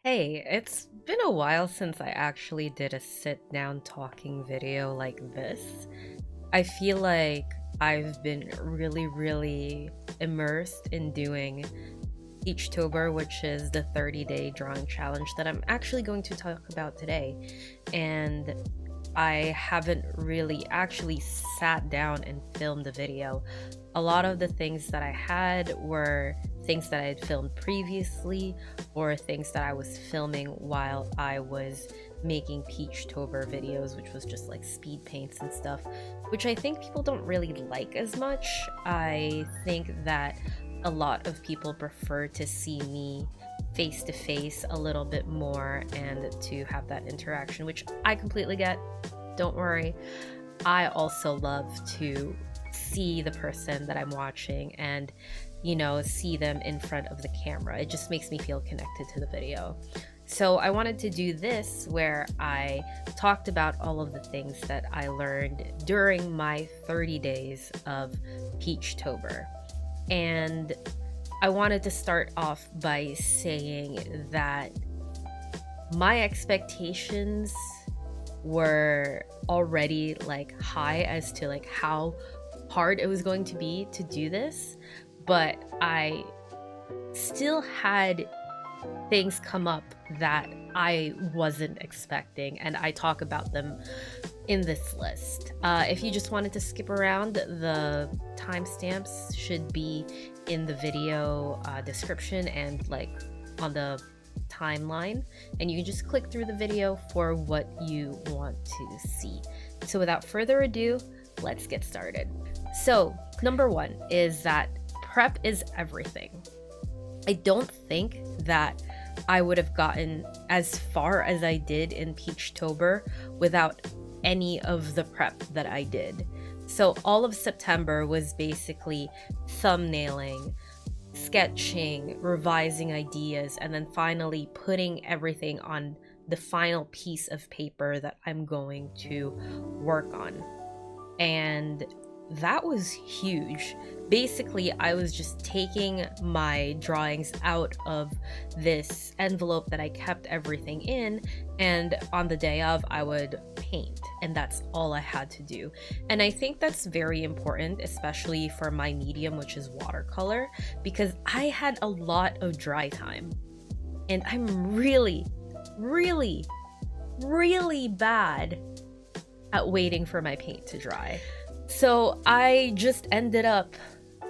Hey, it's been a while since I actually did a sit down talking video like this. I feel like I've been really immersed in doing Peachtober, which is the 30-day drawing challenge that I'm actually going to talk about today. And I haven't really actually sat down and filmed the video. A lot of the things that I had were things that I had filmed previously or things that I was filming while I was making Peachtober videos, which was just like speed paints and stuff, which I think people don't really like as much. I think that a lot of people prefer to see me face to face a little bit more and to have that interaction, which I completely get. Don't worry. I also love to see the person that I'm watching and, see them in front of the camera. It just makes me feel connected to the video. So I wanted to do this where I talked about all of the things that I learned during my 30 days of Peachtober. And I wanted to start off by saying that my expectations were already like high as to like how hard it was going to be to do this, but I still had things come up that I wasn't expecting, and I talk about them in this list. If you just wanted to skip around, the timestamps should be in the video description and like on the timeline, and you can just click through the video for what you want to see. So without further ado, let's get started. So number one is that prep is everything. I don't think that I would have gotten as far as I did in Peachtober without any of the prep that I did. So all of September was basically thumbnailing, sketching, revising ideas, and then finally putting everything on the final piece of paper that I'm going to work on. And that was huge. Basically, I was just taking my drawings out of this envelope that I kept everything in, and on the day of, I would paint, and that's all I had to do. And I think that's very important, especially for my medium, which is watercolor, because I had a lot of dry time, and I'm really bad at waiting for my paint to dry. So I just ended up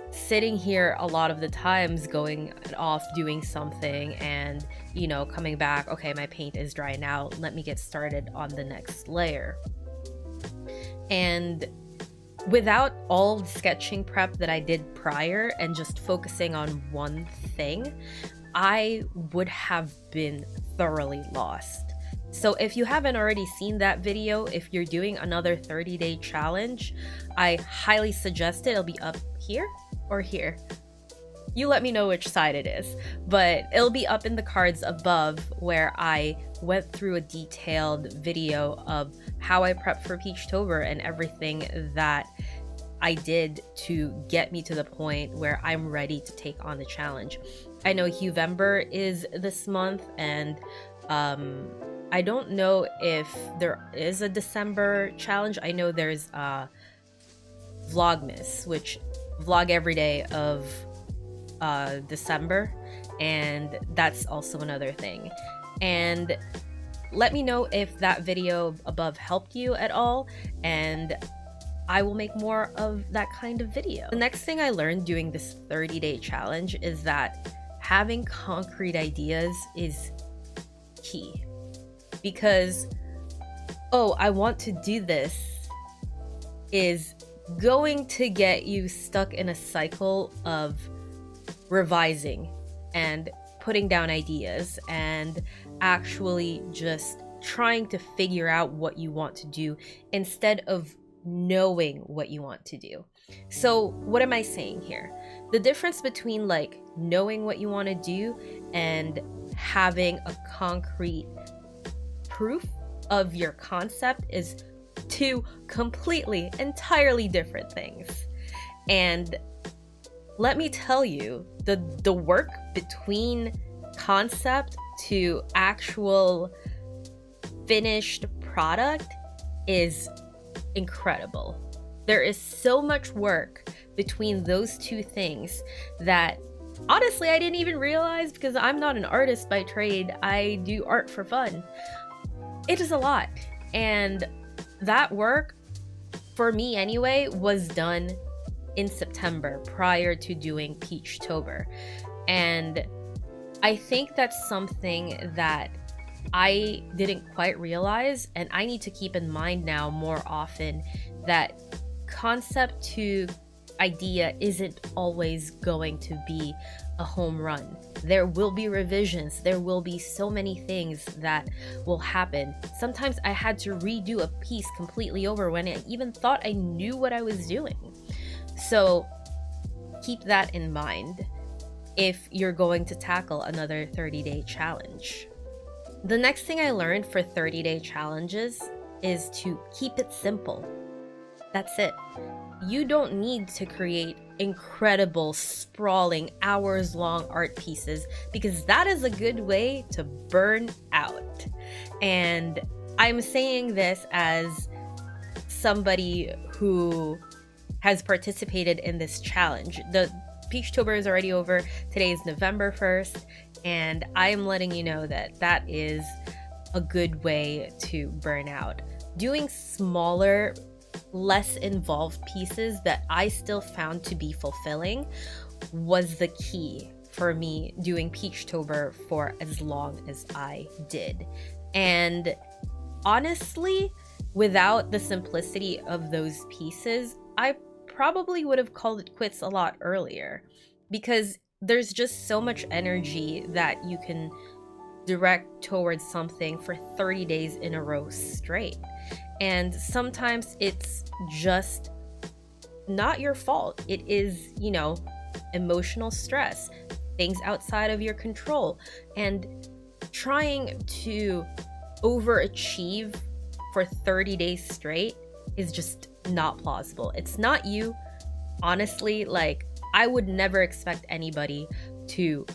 sitting here a lot of the times, going off doing something and, coming back, okay, my paint is dry now, let me get started on the next layer. And without all the sketching prep that I did prior and just focusing on one thing, I would have been thoroughly lost. So if you haven't already seen that video, if you're doing another 30-day challenge, I highly suggest it. It'll be up here or here. You let me know which side it is, but it'll be up in the cards above, where I went through a detailed video of how I prepped for Peachtober and everything that I did to get me to the point where I'm ready to take on the challenge. I know November is this month, and I don't know if there is a December challenge. I know there's Vlogmas, which vlog every day of December, and that's also another thing. And let me know if that video above helped you at all, and I will make more of that kind of video. The next thing I learned doing this 30-day challenge is that having concrete ideas is key. Because, I want to do this is going to get you stuck in a cycle of revising and putting down ideas and actually just trying to figure out what you want to do instead of knowing what you want to do. So what am I saying here? The difference between like knowing what you want to do and having a concrete proof of your concept is two completely, entirely different things. And let me tell you, the work between concept to actual finished product is incredible. There is so much work between those two things that honestly I didn't even realize, because I'm not an artist by trade. I do art for fun. It is a lot. And that work, for me anyway, was done in September prior to doing Peachtober. And I think that's something that I didn't quite realize, and I need to keep in mind now more often, that concept to idea isn't always going to be a home run. There will be revisions. There will be so many things that will happen. Sometimes I had to redo a piece completely over when I even thought I knew what I was doing. So keep that in mind if you're going to tackle another 30-day challenge. The next thing I learned for 30-day challenges is to keep it simple. That's it. You don't need to create incredible, sprawling, hours-long art pieces, because that is a good way to burn out. And I'm saying this as somebody who has participated in this challenge. The Peachtober is already over. Today is November 1st, and I am letting you know that that is a good way to burn out. Doing smaller, less involved pieces that I still found to be fulfilling was the key for me doing Peachtober for as long as I did. And honestly, without the simplicity of those pieces, I probably would have called it quits a lot earlier, because there's just so much energy that you can direct towards something for 30 days in a row straight. And sometimes it's just not your fault. It is, emotional stress, things outside of your control, and trying to overachieve for 30 days straight is just not plausible. It's not you. Honestly, I would never expect anybody to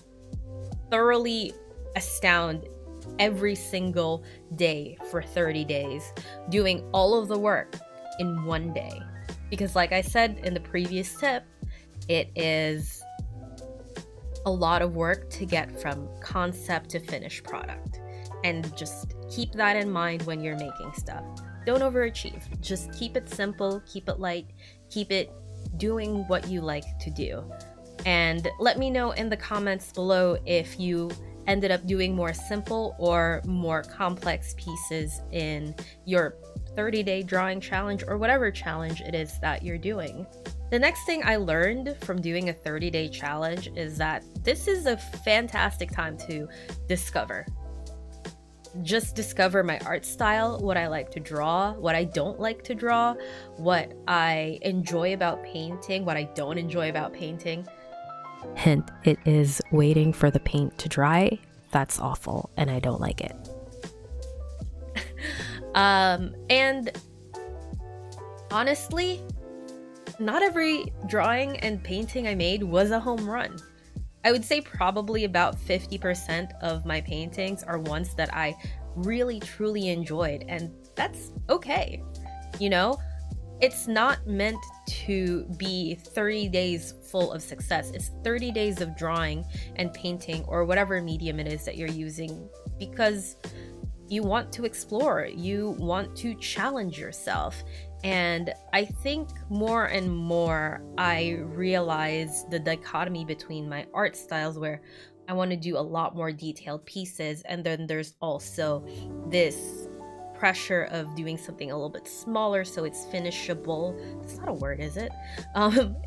thoroughly astound every single day for 30 days, doing all of the work in one day. Because like I said in the previous tip, it is a lot of work to get from concept to finished product. And just keep that in mind when you're making stuff. Don't overachieve. Just keep it simple, keep it light, keep it doing what you like to do. And let me know in the comments below if you ended up doing more simple or more complex pieces in your 30-day drawing challenge, or whatever challenge it is that you're doing. The next thing I learned from doing a 30-day challenge is that this is a fantastic time to discover. Just discover my art style, what I like to draw, what I don't like to draw, what I enjoy about painting, what I don't enjoy about painting. Hint, it is waiting for the paint to dry. That's awful, and I don't like it. And honestly, not every drawing and painting I made was a home run. I would say probably about 50% of my paintings are ones that I really truly enjoyed, and that's okay. It's not meant to be 30 days full of success. It's 30 days of drawing and painting, or whatever medium it is that you're using, because you want to explore, you want to challenge yourself. And I think more and more I realize the dichotomy between my art styles, where I want to do a lot more detailed pieces, and then there's also this pressure of doing something a little bit smaller so it's finishable. That's not a word, is it?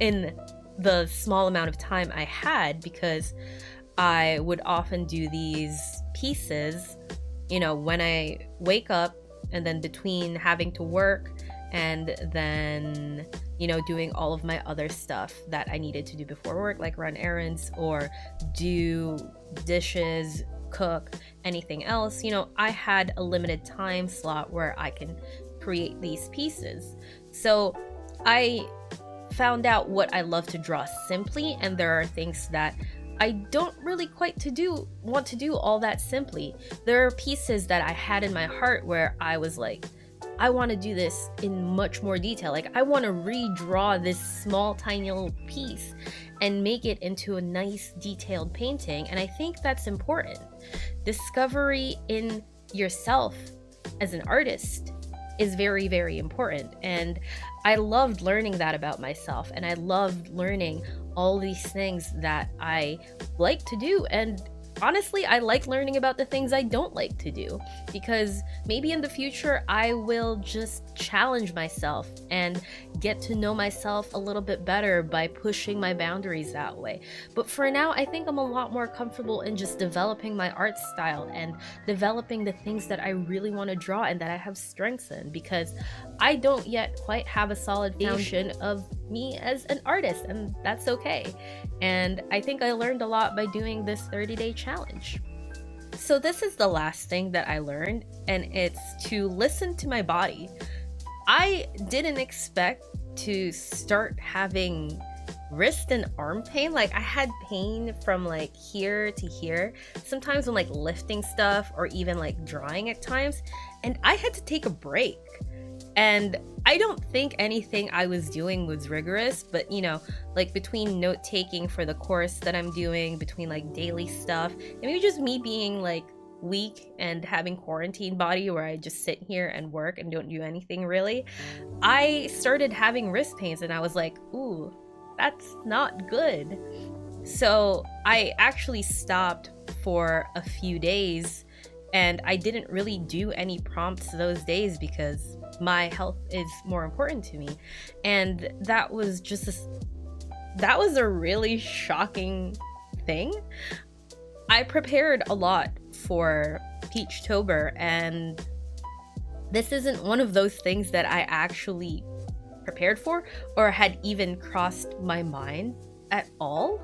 In the small amount of time I had, because I would often do these pieces, when I wake up, and then between having to work and then, doing all of my other stuff that I needed to do before work, like run errands or do dishes, cook, anything else, I had a limited time slot where I can create these pieces. So I found out what I love to draw simply, and there are things that I don't really quite want to do all that simply. There are pieces that I had in my heart where I was like, I want to do this in much more detail. Like, I want to redraw this small, tiny little piece and make it into a nice, detailed painting. And I think that's important. Discovery in yourself as an artist is very, very important. And I loved learning that about myself. And I loved learning all these things that I like to do. And honestly, I like learning about the things I don't like to do, because maybe in the future I will just challenge myself and get to know myself a little bit better by pushing my boundaries that way. But for now, I think I'm a lot more comfortable in just developing my art style and developing the things that I really want to draw and that I have strengths in, because I don't yet quite have a solid foundation of me as an artist, and that's okay. And I think I learned a lot by doing this 30-day challenge. So this is the last thing that I learned, and it's to listen to my body. I didn't expect to start having wrist and arm pain. Like, I had pain from like here to here, sometimes when like lifting stuff or even like drawing at times, and I had to take a break. And I don't think anything I was doing was rigorous, but you know, like between note taking for the course that I'm doing, between like daily stuff, and maybe just me being like weak and having quarantine body where I just sit here and work and don't do anything really, I started having wrist pains, and I was like, ooh, that's not good. So I actually stopped for a few days, and I didn't really do any prompts those days because my health is more important to me. And that was a really shocking thing. I prepared a lot for Peachtober, and this isn't one of those things that I actually prepared for or had even crossed my mind at all.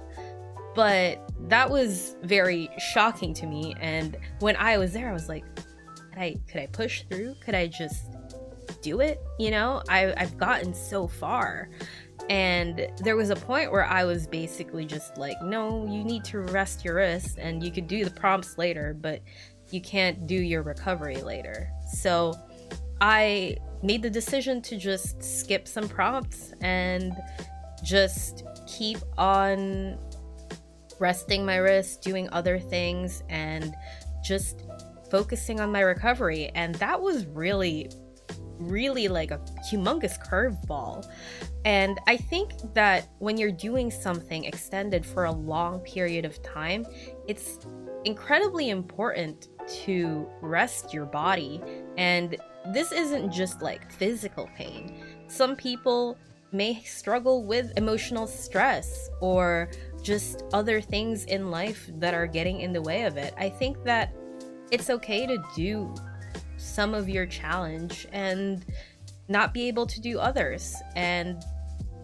But that was very shocking to me, and when I was there, I was like, could I push through? Could I just do it? You know, I've gotten so far, and there was a point where I was basically just like, no, you need to rest your wrist, and you could do the prompts later, but you can't do your recovery later. So I made the decision to just skip some prompts and just keep on resting my wrist, doing other things, and just focusing on my recovery. And that was really like a humongous curveball. And I think that when you're doing something extended for a long period of time, it's incredibly important to rest your body. And this isn't just like physical pain. Some people may struggle with emotional stress or just other things in life that are getting in the way of it. I think that it's okay to do some of your challenge and not be able to do others, and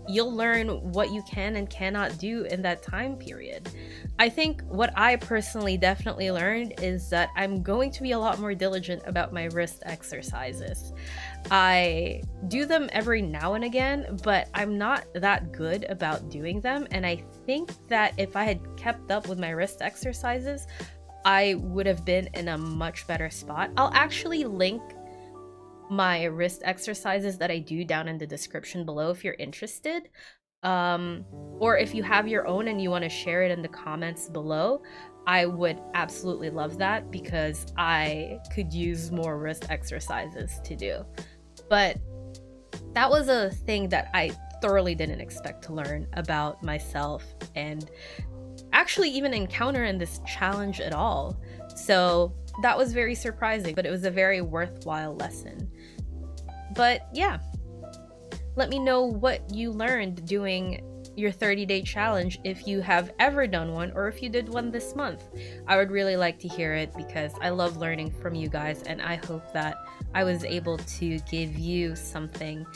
you'll learn what you can and cannot do in that time period. I think what I personally definitely learned is that I'm going to be a lot more diligent about my wrist exercises. I do them every now and again, but I'm not that good about doing them, and I think that if I had kept up with my wrist exercises, I would have been in a much better spot. I'll actually link my wrist exercises that I do down in the description below if you're interested. Or if you have your own and you want to share it in the comments below, I would absolutely love that, because I could use more wrist exercises to do. But that was a thing that I thoroughly didn't expect to learn about myself and actually even encounter in this challenge at all. So that was very surprising, but it was a very worthwhile lesson. But yeah, let me know what you learned doing your 30-day challenge, if you have ever done one or if you did one this month. I would really like to hear it, because I love learning from you guys, and I hope that I was able to give you something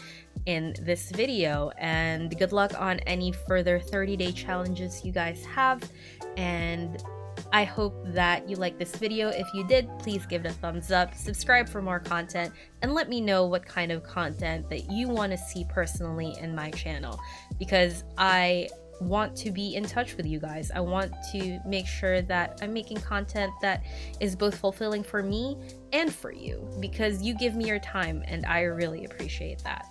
in this video. And good luck on any further 30-day challenges you guys have, and I hope that you liked this video. If you did, please give it a thumbs up, subscribe for more content, and let me know what kind of content that you want to see personally in my channel, because I want to be in touch with you guys. I want to make sure that I'm making content that is both fulfilling for me and for you, because you give me your time and I really appreciate that.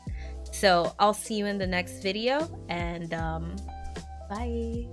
So I'll see you in the next video, and bye.